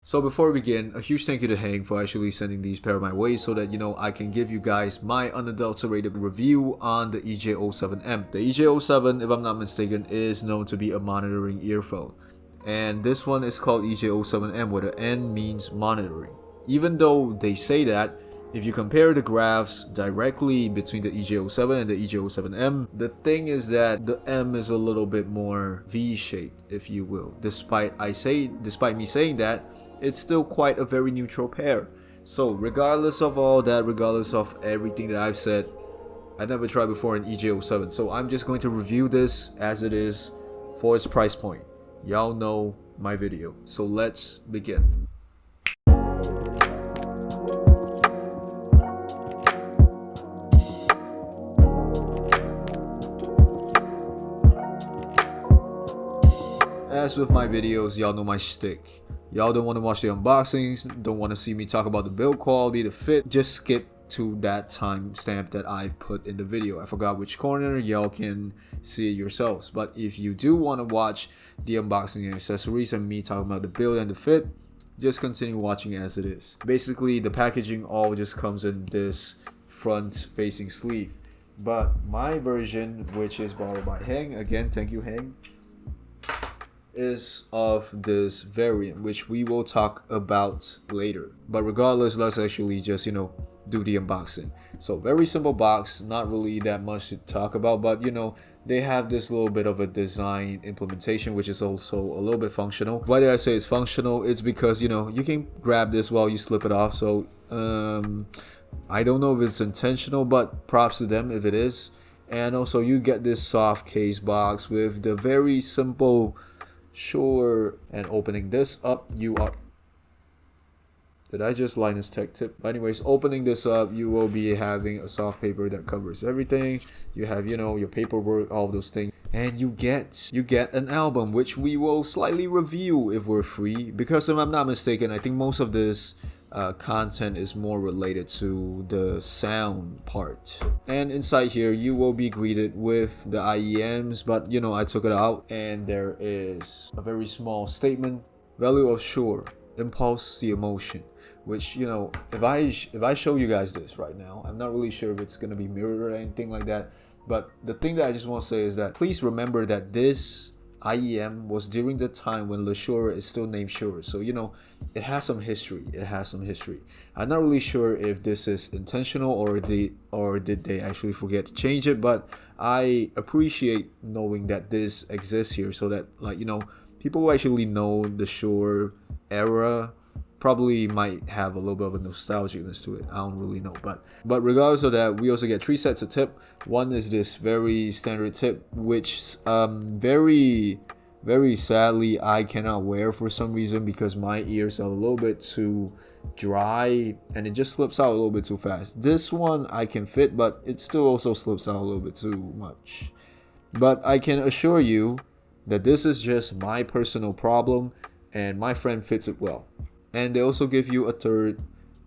So before we begin, a huge thank you to Hang for actually sending these pair my way so that I can give you guys my unadulterated review on the EJ07M. The EJ07, if I'm not mistaken, is known to be a monitoring earphone. And this one is called EJ07M, where the N means monitoring. Even though they say that, if you compare the graphs directly between the EJ07 and the EJ07M, the thing is that the M is a little bit more V-shaped, if you will. Despite me saying that, it's still quite a very neutral pair. So regardless of all that, regardless of everything that I've said, I never tried before an EJ07, so I'm just going to review this as it is for its price point. Y'all know my video, so let's begin. As with my videos, y'all know my shtick. Y'all don't want to watch the unboxings, don't want to see me talk about the build quality, the fit, just skip to that timestamp that I've put in the video. I forgot which corner, y'all can see it yourselves. But if you do want to watch the unboxing and accessories and me talking about the build and the fit, just continue watching as it is. Basically, the packaging all just comes in this front-facing sleeve. But my version, which is borrowed by Hang, again, thank you Hang, is of this variant, which we will talk about later. But regardless, let's actually just do the unboxing. So very simple box, not really that much to talk about, but they have this little bit of a design implementation, which is also a little bit functional. Why did I say it's functional? It's because you can grab this while you slip it off. So I don't know if it's intentional, but props to them if it is. And also you get this soft case box with the very simple Sure, and opening this up, did I just Linus Tech tip? But anyways, opening this up, you will be having a soft paper that covers everything. You have your paperwork, all of those things, and you get an album, which we will slightly review if we're free, because if I'm not mistaken, I think most of this content is more related to the sound part. And inside here you will be greeted with the IEMs, but I took it out and there is a very small statement: value of Shure, impulse the emotion. Which if I show you guys this right now, I'm not really sure if it's gonna be mirrored or anything like that, but the thing that I just want to say is that please remember that this IEM was during the time when Le Shure is still named Shure, so it has some history. I'm not really sure if this is intentional or did they actually forget to change it, but I appreciate knowing that this exists here, so that people who actually know the Shure era probably might have a little bit of a nostalgicness to it. I don't really know, but regardless of that, we also get 3 sets of tip. One is this very standard tip, which very sadly I cannot wear for some reason because my ears are a little bit too dry and it just slips out a little bit too fast. This one I can fit, but it still also slips out a little bit too much. But I can assure you that this is just my personal problem and my friend fits it well. And they also give you a third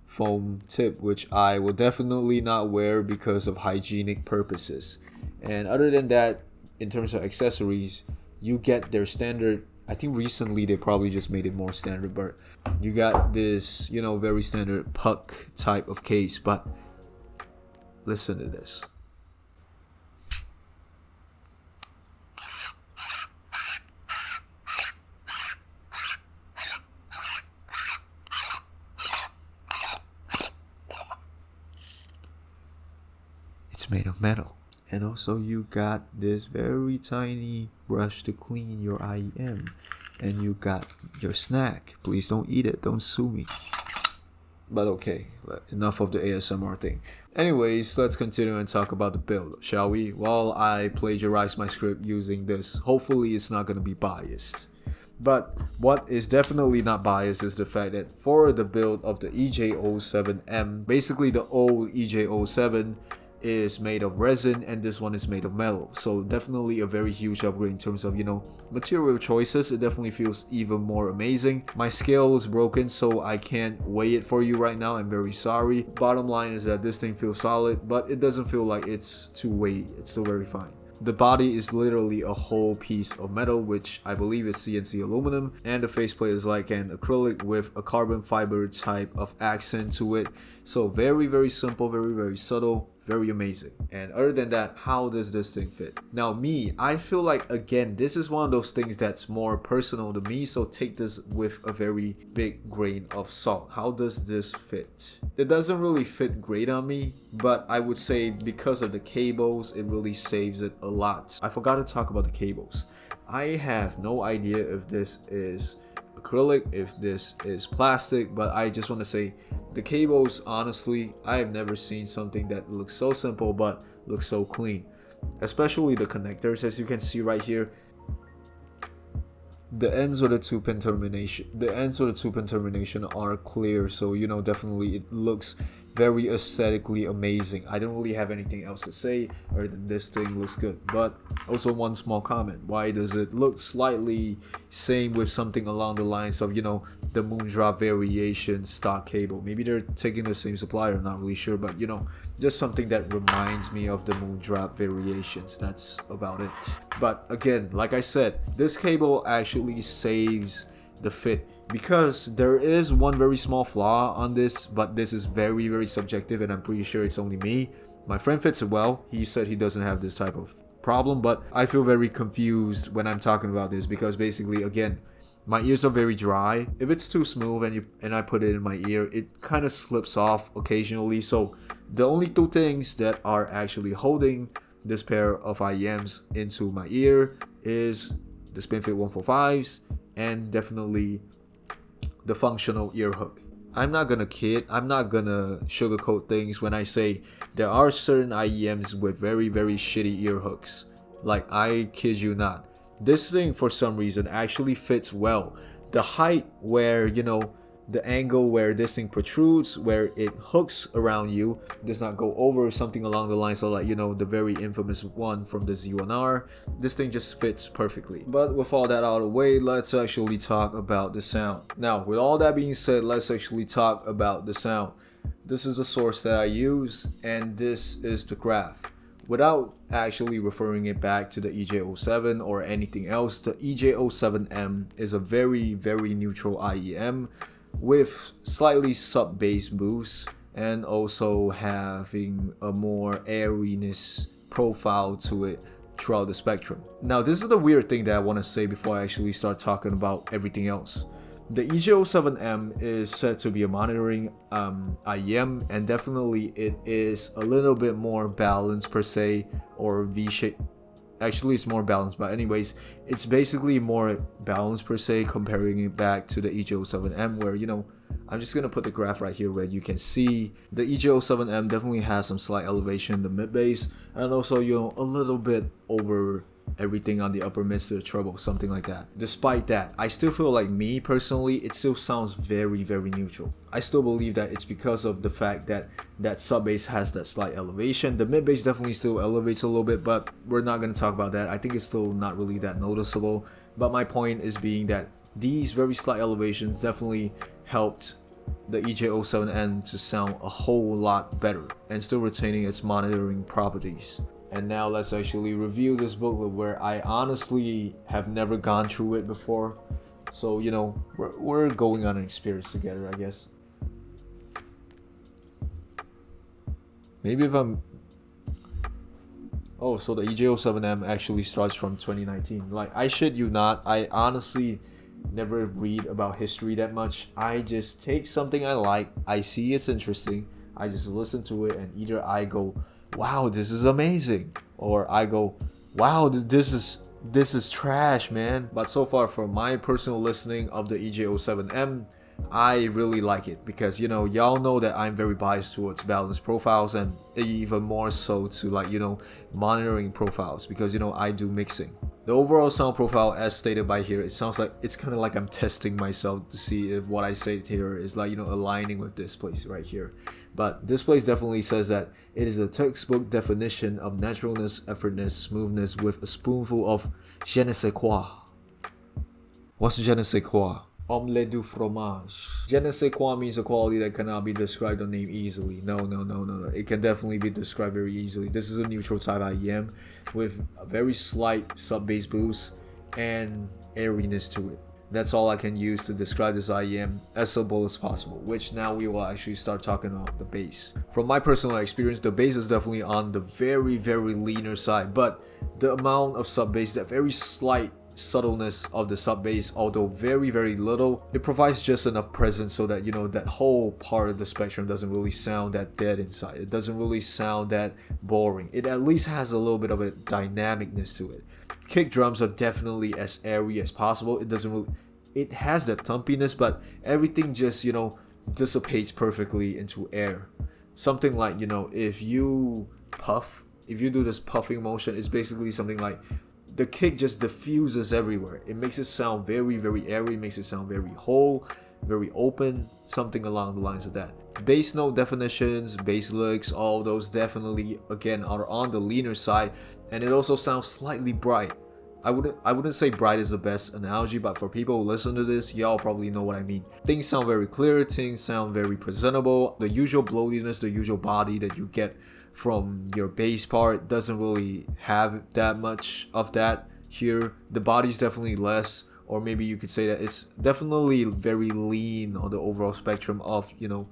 foam tip, which I will definitely not wear because of hygienic purposes. And other than that, in terms of accessories, you get their standard. I think recently they probably just made it more standard, but you got this very standard puck type of case. But listen to this. It's made of metal. And also you got this very tiny brush to clean your IEM. And you got your snack. Please don't eat it, don't sue me. But okay, enough of the ASMR thing. Anyways, let's continue and talk about the build, shall we? While I plagiarize my script using this, hopefully it's not going to be biased. But what is definitely not biased is the fact that for the build of the EJ07M, basically the old EJ07 is made of resin and this one is made of metal, so definitely a very huge upgrade in terms of material choices. It definitely feels even more amazing. My scale is broken, so I can't weigh it for you right now. I'm very sorry. Bottom line is that this thing feels solid, but it doesn't feel like it's too weighty. It's still very fine. The body is literally a whole piece of metal, which I believe is CNC aluminum, and the faceplate is like an acrylic with a carbon fiber type of accent to it. So very simple, very subtle, very amazing. And other than that, how does this thing fit? Now I feel like, again, this is one of those things that's more personal to me, so take this with a very big grain of salt. How does this fit? It doesn't really fit great on me, but I would say because of the cables, it really saves it a lot. I forgot to talk about the cables. I have no idea if this is acrylic, if this is plastic, but I just want to say the cables, honestly, I have never seen something that looks so simple but looks so clean, especially the connectors. As you can see right here, the ends with the 2-pin termination are clear, so definitely it looks very aesthetically amazing. I don't really have anything else to say other than this thing looks good. But also one small comment: why does it look slightly same with something along the lines of the Moondrop variation stock cable? Maybe they're taking the same supplier, I'm not really sure, but just something that reminds me of the Moondrop variations. That's about it. But again, like I said, this cable actually saves the fit, because there is one very small flaw on this, but this is very subjective, and I'm pretty sure it's only me. My friend fits it well. He said he doesn't have this type of problem, but I feel very confused when I'm talking about this, because basically, again, my ears are very dry. If it's too smooth and I put it in my ear, it kind of slips off occasionally. So the only two things that are actually holding this pair of IEMs into my ear is the SpinFit 145s and definitely the functional ear hook. I'm not gonna kid, I'm not gonna sugarcoat things when I say there are certain IEMs with very shitty ear hooks. Like, I kid you not. This thing for some reason actually fits well. The height where, the angle where this thing protrudes, where it hooks around you, does not go over something along the lines of, like, the very infamous one from the Z1R. This thing just fits perfectly. But with all that out of the way, let's actually talk about the sound. Now, with all that being said, let's actually talk about the sound. This is the source that I use, and this is the graph. Without actually referring it back to the EJ07 or anything else, the EJ07M is a very neutral IEM with slightly sub-bass boost and also having a more airiness profile to it throughout the spectrum. Now, this is the weird thing that I want to say before I actually start talking about everything else. The EJ07M is said to be a monitoring IEM, and definitely it is a little bit more balanced per se, or V-shape. Actually, it's more balanced, but anyways, it's basically more balanced per se, comparing it back to the EJ07M, where I'm just gonna put the graph right here where you can see the EJ07M definitely has some slight elevation in the mid bass, and also a little bit over everything on the upper mids to the treble, something like that. Despite that, I still feel like, me personally, it still sounds very neutral. I still believe that it's because of the fact that that sub bass has that slight elevation. The mid bass definitely still elevates a little bit, but we're not going to talk about that. I think it's still not really that noticeable, but my point is being that these very slight elevations definitely helped the EJ07M to sound a whole lot better and still retaining its monitoring properties. And now let's actually review this booklet, where I honestly have never gone through it before. So, we're going on an experience together, I guess. Maybe if I'm... Oh, so the EJ07M actually starts from 2019. Like, I shit you not, I honestly never read about history that much. I just take something I like, I see it's interesting, I just listen to it, and either I go, wow, this is amazing, or I go, wow, this is trash, man. But so far, from my personal listening of the EJ07M, I really like it, because y'all know that I'm very biased towards balanced profiles, and even more so to, like, monitoring profiles, because I do mixing. The overall sound profile, as stated by here, it sounds like it's kind of like I'm testing myself to see if what I say here is, like, aligning with this place right here. But this place definitely says that it is a textbook definition of naturalness, effortlessness, smoothness with a spoonful of je ne sais quoi. What's je ne sais quoi? Omelette du fromage. Je ne sais quoi means a quality that cannot be described or named easily. No. It can definitely be described very easily. This is a neutral type IEM with a very slight sub-bass boost and airiness to it. That's all I can use to describe this IEM as simple as possible, which now we will actually start talking about the bass. From my personal experience, the bass is definitely on the very leaner side, but the amount of sub bass, that very slight subtleness of the sub bass, although very little, it provides just enough presence so that, you know, that whole part of the spectrum doesn't really sound that dead inside. It doesn't really sound that boring. It at least has a little bit of a dynamicness to it. Kick drums are definitely as airy as possible. It has that thumpiness, but everything just, you know, dissipates perfectly into air. Something like, you know, if you do this puffing motion, it's basically something like the kick just diffuses everywhere. It makes it sound very airy, makes it sound very whole, very open, something along the lines of that. Bass note definitions, bass licks, all those definitely, again, are on the leaner side, and it also sounds slightly bright. I wouldn't say bright is the best analogy, but for people who listen to this, y'all probably know what I mean. Things sound very clear, things sound very presentable. The usual bloatiness, the usual body that you get from your bass part doesn't really have that much of that here. The body's definitely less, or maybe you could say that it's definitely very lean on the overall spectrum of, you know,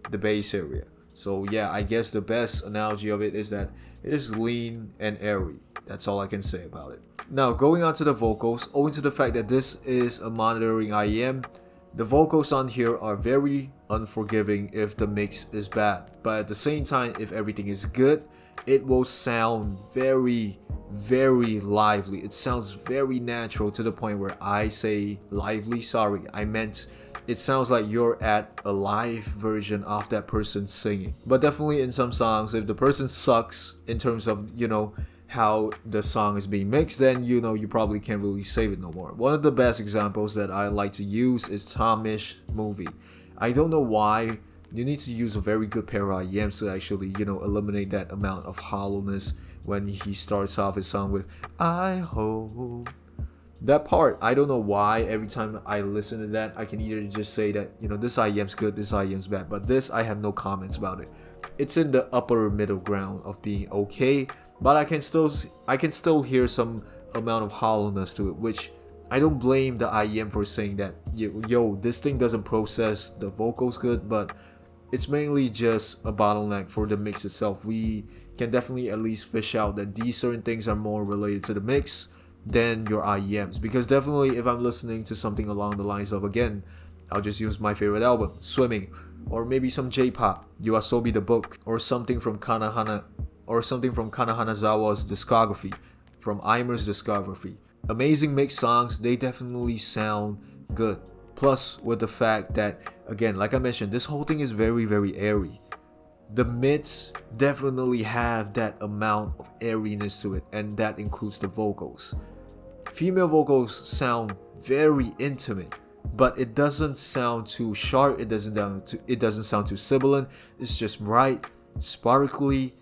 the bass area. So yeah, I guess the best analogy of it is that it is lean and airy. That's all I can say about it. Now, going on to the vocals, owing to the fact that this is a monitoring IEM, the vocals on here are very unforgiving if the mix is bad. But at the same time, if everything is good, it will sound very lively. It sounds very natural to the point where I say lively, sorry, I meant it sounds like you're at a live version of that person singing. But definitely in some songs, if the person sucks in terms of, you know, how the song is being mixed, then, you know, you probably can't really save it no more. One of the best examples that I like to use is Tomish Movie. I don't know why you need to use a very good pair of IEMs to actually, you know, eliminate that amount of hollowness when he starts off his song with I hope. That part, I don't know why every time I listen to that, I can either just say that, you know, this IEM's good, this IEM's bad, but this, I have no comments about it. It's in the upper middle ground of being okay, but I can still hear some amount of hollowness to it, which I don't blame the IEM for saying that, yo, this thing doesn't process the vocals good, but it's mainly just a bottleneck for the mix itself. We can definitely at least fish out that these certain things are more related to the mix than your IEMs, because definitely if I'm listening to something along the lines of, again, I'll just use my favorite album, Swimming, or maybe some J-pop, Yoasobi the Book, or something from Kanahanazawa's discography, from Eimer's discography. Amazing mixed songs, they definitely sound good. Plus, with the fact that, again, like I mentioned, this whole thing is very airy. The mids definitely have that amount of airiness to it, and that includes the vocals. Female vocals sound very intimate, but it doesn't sound too sharp, it doesn't sound too sibilant. It's just bright, sparkly,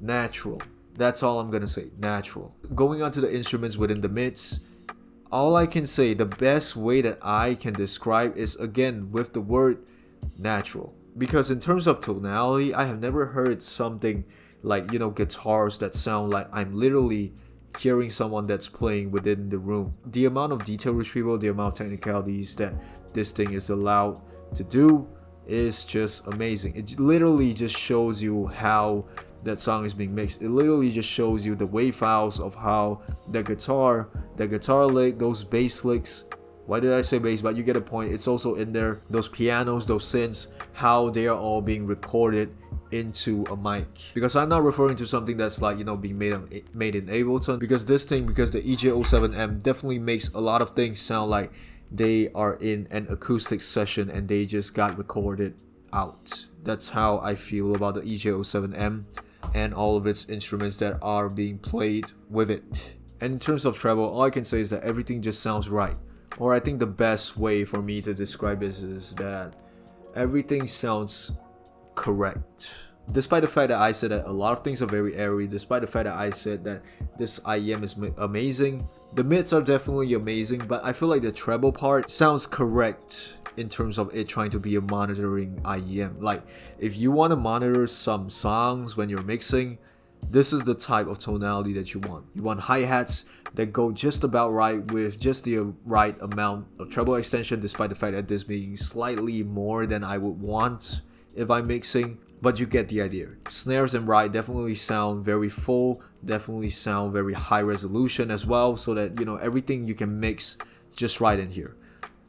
natural. That's all I'm gonna say, natural. Going on to the instruments within the mids, all I can say, the best way that I can describe is, again, with the word natural. Because in terms of tonality, I have never heard something like, you know, guitars that sound like I'm literally hearing someone that's playing within the room. The amount of detail retrieval, the amount of technicalities that this thing is allowed to do is just amazing. It literally just shows you how that song is being mixed. It literally just shows you the wave files of how the guitar lick, those bass licks, why did I say bass, but you get a point, it's also in there, those pianos, those synths, how they are all being recorded into a mic. Because I'm not referring to something that's like, you know, being made in Ableton, because the EJ07M definitely makes a lot of things sound like they are in an acoustic session and they just got recorded out. That's how I feel about the EJ07M and all of its instruments that are being played with it. And in terms of treble, all I can say is that everything just sounds right. Or I think the best way for me to describe this is that everything sounds correct. Despite the fact that I said that a lot of things are very airy, despite the fact that I said that this IEM is amazing, The mids are definitely amazing, but I feel like the treble part sounds correct in terms of it trying to be a monitoring IEM. Like, if you want to monitor some songs when you're mixing, this is the type of tonality that you want. You want hi-hats that go just about right with just the right amount of treble extension, despite the fact that this being slightly more than I would want if I'm mixing, but you get the idea. Snares and ride definitely sound very full, definitely sound very high resolution as well, so that, you know, everything you can mix just right in here.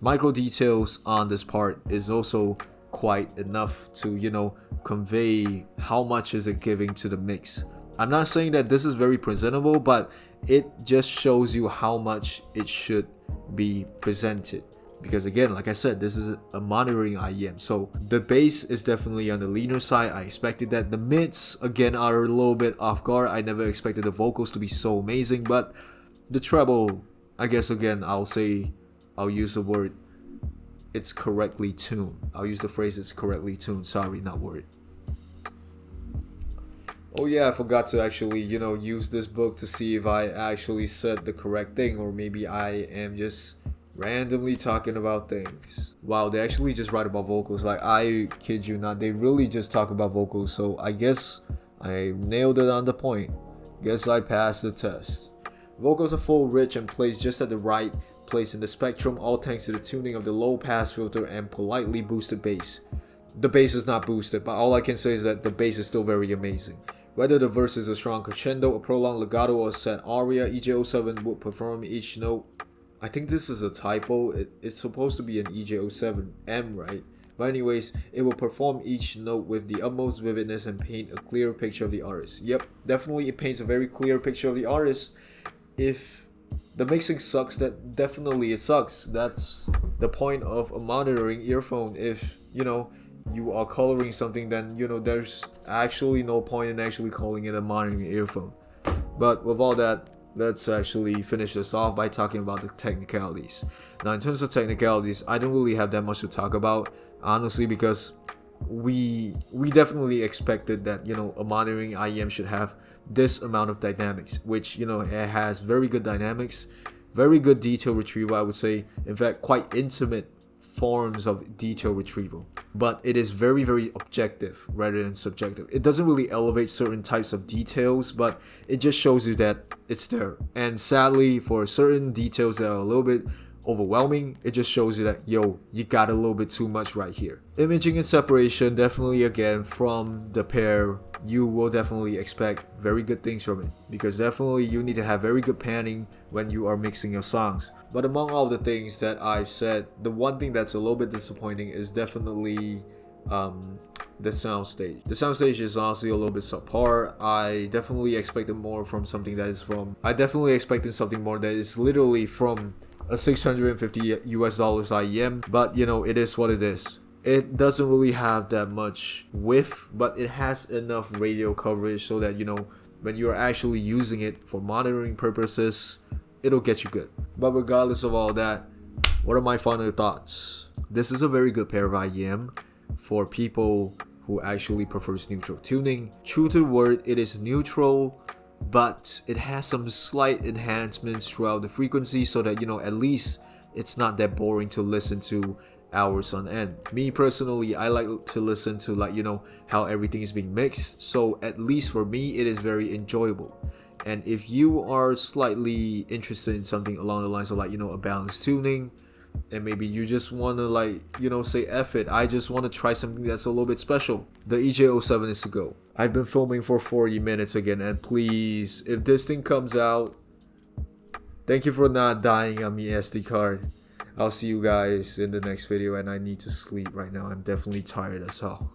Micro details on this part is also quite enough to, you know, convey how much is it giving to the mix. I'm not saying that this is very presentable, but it just shows you how much it should be presented. Because again, like I said, this is a monitoring IEM. So the bass is definitely on the leaner side. I expected that. The mids, again, are a little bit off guard. I never expected the vocals to be so amazing. But the treble, I guess, again, I'll use the word, it's correctly tuned. I'll use the phrase, it's correctly tuned. Sorry, not word. Oh yeah, I forgot to actually, you know, use this book to see if I actually said the correct thing, or maybe I am just randomly talking about things. Wow, they actually just write about vocals. Like, I kid you not, they really just talk about vocals. So I guess I nailed it on the point. Guess I passed the test. Vocals are full, rich, and placed just at the right place in the spectrum, all thanks to the tuning of the low pass filter and politely boosted bass. The bass is not boosted, but all I can say is that the bass is still very amazing. Whether the verse is a strong crescendo, a prolonged legato, or a sad aria, EJ07 would perform each note. I think this is a typo. It's supposed to be an EJ07M, right? But anyways, it will perform each note with the utmost vividness and paint a clear picture of the artist. Yep, definitely it paints a very clear picture of the artist. If the mixing sucks, that definitely it sucks. That's the point of a monitoring earphone. If, you know, you are coloring something, then, you know, there's actually no point in actually calling it a monitoring earphone. But with all that, let's actually finish this off by talking about the technicalities. Now, in terms of technicalities, I don't really have that much to talk about, honestly, because we definitely expected that, you know, a monitoring IEM should have this amount of dynamics, which, you know, it has very good dynamics, very good detail retrieval, I would say. In fact, quite intimate forms of detail retrieval, but it is very, very objective rather than subjective. It doesn't really elevate certain types of details, but it just shows you that it's there. And sadly, for certain details that are a little bit overwhelming, it just shows you that, yo, you got a little bit too much right here. Imaging and separation, definitely, again, from the pair, you will definitely expect very good things from it, because definitely you need to have very good panning when you are mixing your songs. But among all the things that I've said, the one thing that's a little bit disappointing is definitely the soundstage. The soundstage is honestly a little bit subpar. I definitely expected more from something that is from, I definitely expected something more that is literally from a $650 US IEM, but you know, it is what it is. It doesn't really have that much width, but it has enough radio coverage so that, you know, when you're actually using it for monitoring purposes, it'll get you good. But regardless of all that, what are my final thoughts? This is a very good pair of IEM for people who actually prefers neutral tuning. True to the word, it is neutral, but it has some slight enhancements throughout the frequency so that, you know, at least it's not that boring to listen to hours on end. Me personally, I like to listen to, like, you know, how everything is being mixed, so at least for me it is very enjoyable. And if you are slightly interested in something along the lines of, like, you know, a balanced tuning, and maybe you just want to, like, you know, say F it, I just want to try something that's a little bit special, the EJ07 is to go. I've been filming for 40 minutes again, and please, if this thing comes out, thank you for not dying on me, SD card. I'll see you guys in the next video, and I need to sleep right now. I'm definitely tired as hell.